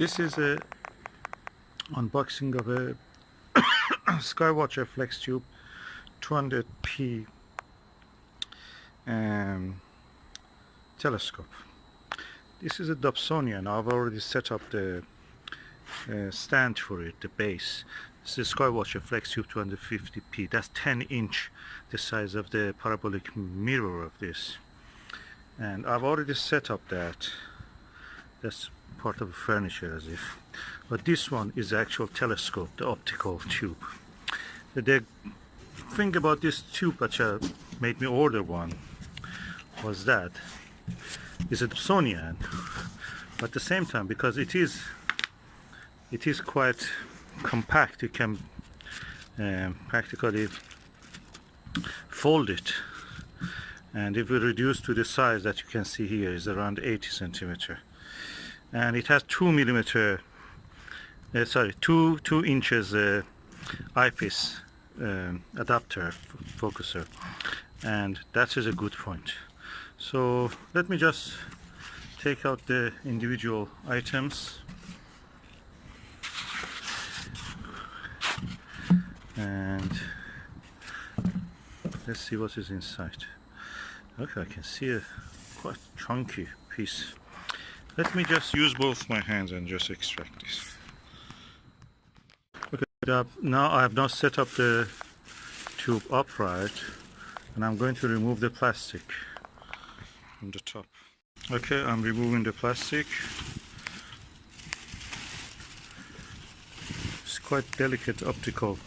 This is a unboxing of a Skywatcher FlexTube 200p telescope. This is a Dobsonian. I've already set up the stand for it, the base. This is Skywatcher FlexTube 250p. That's 10-inch, the size of the parabolic mirror of this. And I've already set up that. That's part of the furniture as if. But this one is the actual telescope, the optical tube. The thing about this tube that made me order one was that it's a Dobsonian, but at the same time, because it is quite compact, you can practically fold it, and if we reduce to the size that you can see here is around 80 centimeter, and it has 2 inches eyepiece adapter focuser, and that is a good point. So let me just take out the individual items and let's see what is inside. Okay, I can see a quite chunky piece. Let me just use both my hands and just extract this. Okay, now I have not set up the tube upright, and I'm going to remove the plastic from the top. Okay, I'm removing the plastic. It's quite delicate optical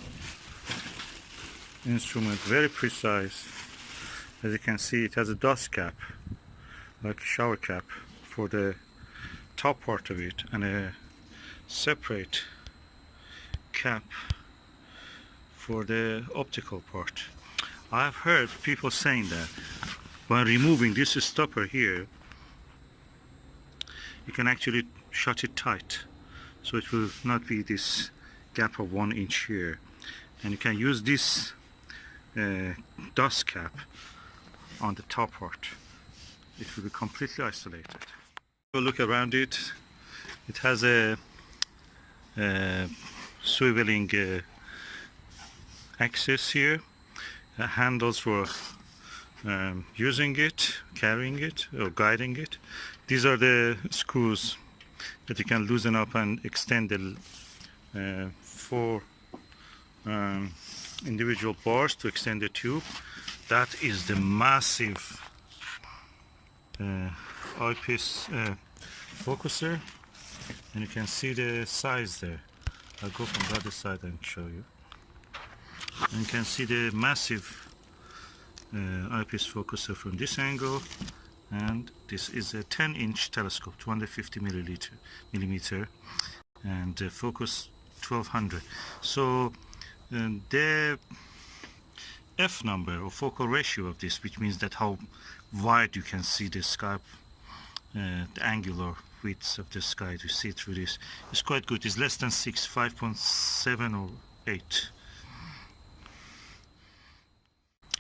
instrument, very precise. As you can see, it has a dust cap, like a shower cap, for the top part of it, and a separate cap for the optical part. I've heard people saying that when removing this stopper here, you can actually shut it tight, so it will not be this gap of 1 inch here, and you can use this dust cap on the top part. It will be completely isolated. Look around it. It has a swiveling axis here, handles for using it, carrying it, or guiding it. These are the screws that you can loosen up and extend the 4 individual bars to extend the tube. That is the massive eyepiece focuser, and you can see the size there. I'll go from the other side and show you. And you can see the massive eyepiece focuser from this angle, and this is a 10-inch telescope, 250 millimeter, and focus 1200. So the F number, or focal ratio of this, which means that how wide you can see the sky, the angular width of the sky to see through this, is quite good. It's less than 6, 5.7 or 8.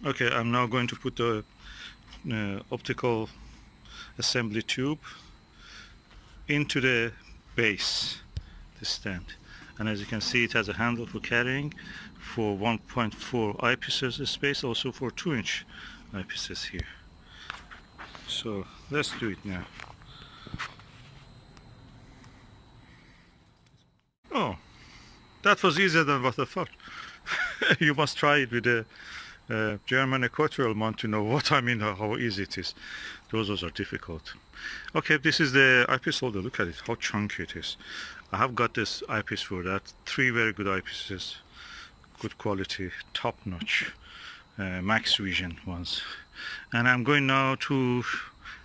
Okay, I'm now going to put the optical assembly tube into the base, the stand, and as you can see, it has a handle for carrying, for 1.4 eyepieces space, also for 2-inch eyepieces here. So let's do it now. Oh, that was easier than what I thought. You must try it with a German equatorial mount to know what I mean, how easy it is. Those are difficult. Okay, this is the eyepiece holder. Look at it, how chunky it is. I have got this eyepiece for that. 3 very good eyepieces, good quality, top-notch, max vision ones. And I'm going now to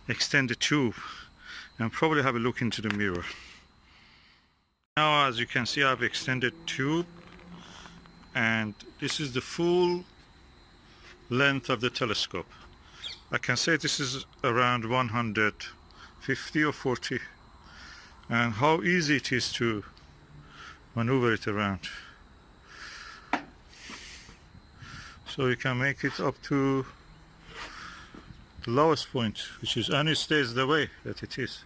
extend the tube and probably have a look into the mirror. Now, as you can see, I've extended tube, and this is the full length of the telescope. I can say this is around 150 or 40, and how easy it is to maneuver it around. So you can make it up to the lowest point, which is, and it stays the way that it is.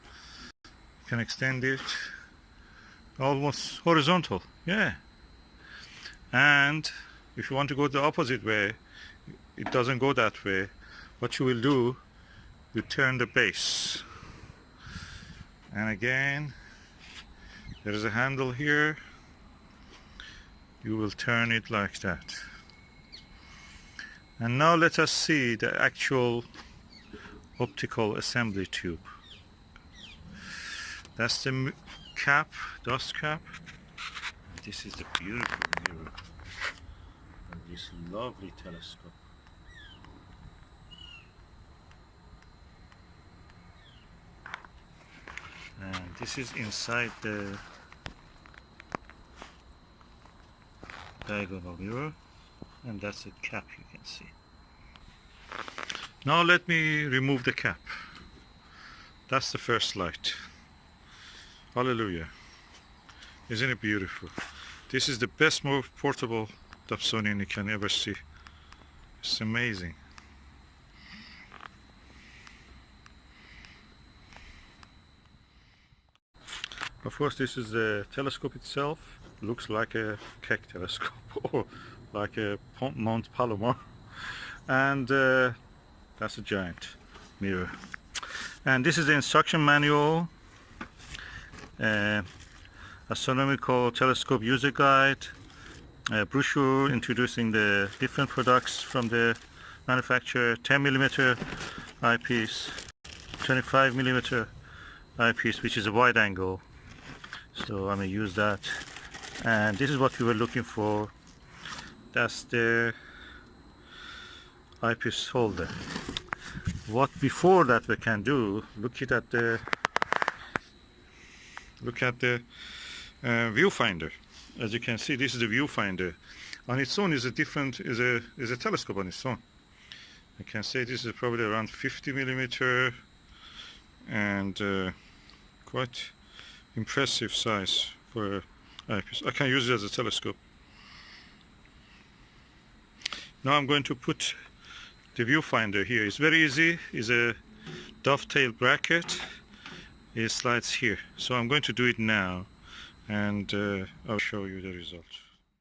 You can extend it almost horizontal, yeah. And if you want to go the opposite way, it doesn't go that way. What you will do, you turn the base, and again there is a handle here. You will turn it like that. And now let us see the actual optical assembly tube. That's the cap, dust cap. And this is the beautiful mirror and this lovely telescope. And this is inside the diagonal mirror, and that's the cap you can see. Now let me remove the cap. That's the first light. Hallelujah. Isn't it beautiful? This is the best, most portable Dobsonian you can ever see. It's amazing. Of course, this is the telescope itself. Looks like a Keck telescope or like a Mount Palomar. And that's a giant mirror. And this is the instruction manual, astronomical telescope user guide, brochure introducing the different products from the manufacturer, 10mm eyepiece, 25mm eyepiece, which is a wide angle, so I'm going to use that. And this is what we were looking for. That's the eyepiece holder. What before that we can do, look at the viewfinder. As you can see, this is the viewfinder. On its own is a different, is a telescope on its own. I can say this is probably around 50mm and quite impressive size for eyepiece. I can use it as a telescope. Now I'm going to put the viewfinder here. It's very easy. It's a dovetail bracket. It slides here. So I'm going to do it now, and I'll show you the result.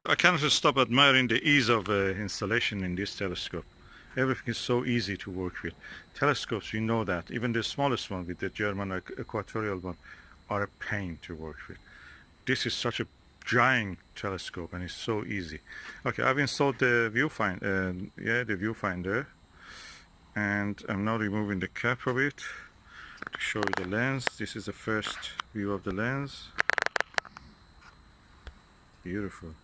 I cannot stop admiring the ease of installation in this telescope. Everything is so easy to work with. Telescopes, you know that. Even the smallest one with the German equatorial one are a pain to work with. This is such a giant telescope and it's so easy. Okay, I've installed the viewfinder, and I'm now removing the cap of it to show you the lens. This is the first view of the lens. Beautiful.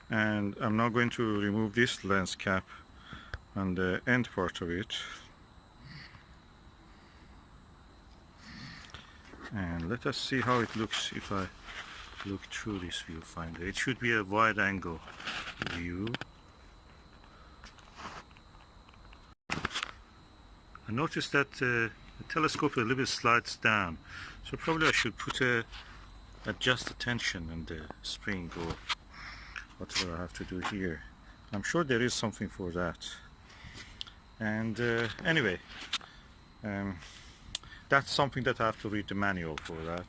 And I'm now going to remove this lens cap on the end part of it. And let us see how it looks if I look through this viewfinder. It should be a wide angle view. I noticed that the telescope a little bit slides down, so probably I should adjust the tension and the spring or whatever I have to do here. I'm sure there is something for that. And anyway, that's something that I have to read the manual for that.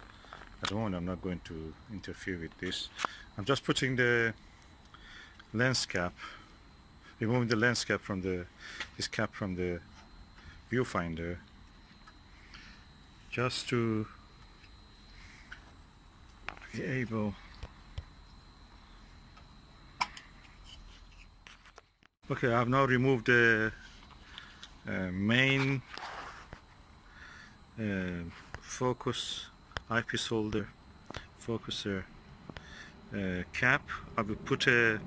At the moment I'm not going to interfere with this. I'm just putting the lens cap, removing the lens cap from this cap from the viewfinder, just to be able. Okay, I've now removed the main focus eyepiece holder focuser cap. I will put a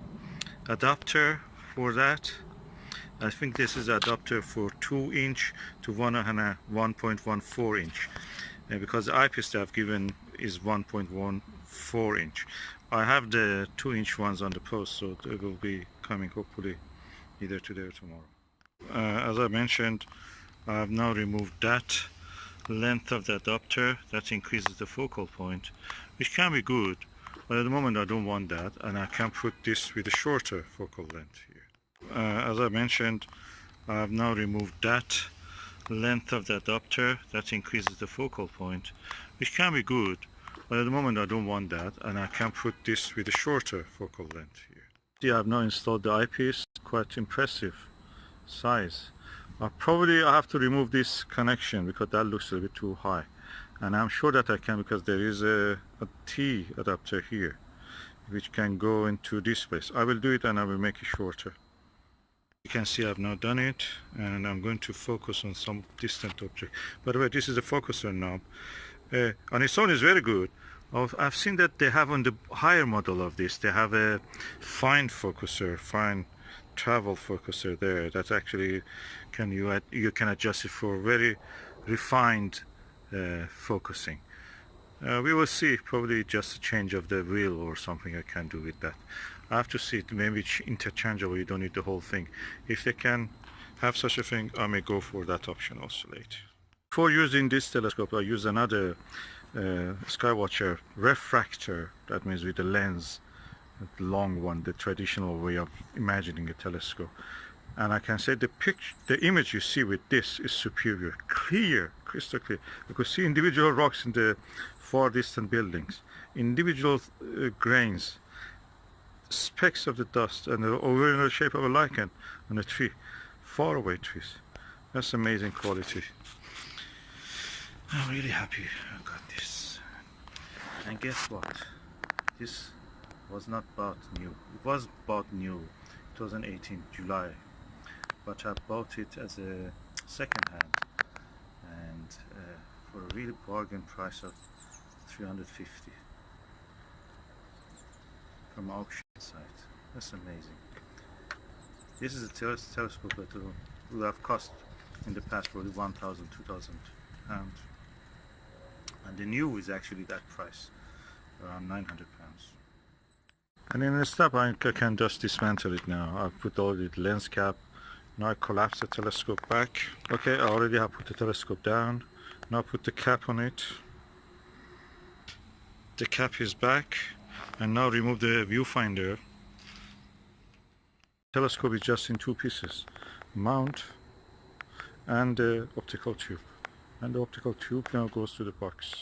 adapter for that. I think this is adapter for 2" to 1.14" because the eyepiece that I've given is 1.14". I have the 2" ones on the post, so they will be coming hopefully either today or tomorrow. As I mentioned, I have now removed that length of the adapter. That increases the focal point, which can be good, but at the moment I don't want that, and I can put this with a shorter focal length here. As I mentioned, I have now removed that length of the adapter. That increases the focal point, which can be good, But at the moment I don't want that, and I can put this with a shorter focal length here. See, I've now installed the eyepiece, quite impressive size. Probably I have to remove this connection because that looks a little bit too high, and I'm sure that I can because there is a T adapter here which can go into this place. I will do it and I will make it shorter. You can see I've now done it, and I'm going to focus on some distant object. By the way, this is a focuser knob. On its own is very good. I've seen that they have on the higher model of this, they have a fine focuser, fine travel focuser there that actually you can adjust it for very refined focusing. We will see, probably just a change of the wheel or something I can do with that. I have to see it, maybe it's interchangeable, you don't need the whole thing. If they can have such a thing, I may go for that option also later. Before using this telescope, I use another Skywatcher refractor, that means with a lens, the long one, the traditional way of imagining a telescope. And I can say the image you see with this is superior, clear, crystal clear. You could see individual rocks in the far distant buildings, individual grains, specks of the dust, and the overall shape of a lichen on a tree, far away trees. That's amazing quality. I'm really happy I got this. And guess what? This was not bought new. It was bought new 2018 July, but I bought it as a second hand, and for a really bargain price of $350 from auction site. That's amazing. This is a telescope that will have cost in the past probably 1,000, 2,000 pounds, and the new is actually that price, around 900 pounds. And in the step I can just dismantle it now. I've put all the lens cap. Now I collapse the telescope back. Okay, I already have put the telescope down. Now put the cap on it. The cap is back, and now remove the viewfinder. Telescope is just in two pieces, mount and the optical tube. And the optical tube now goes to the box.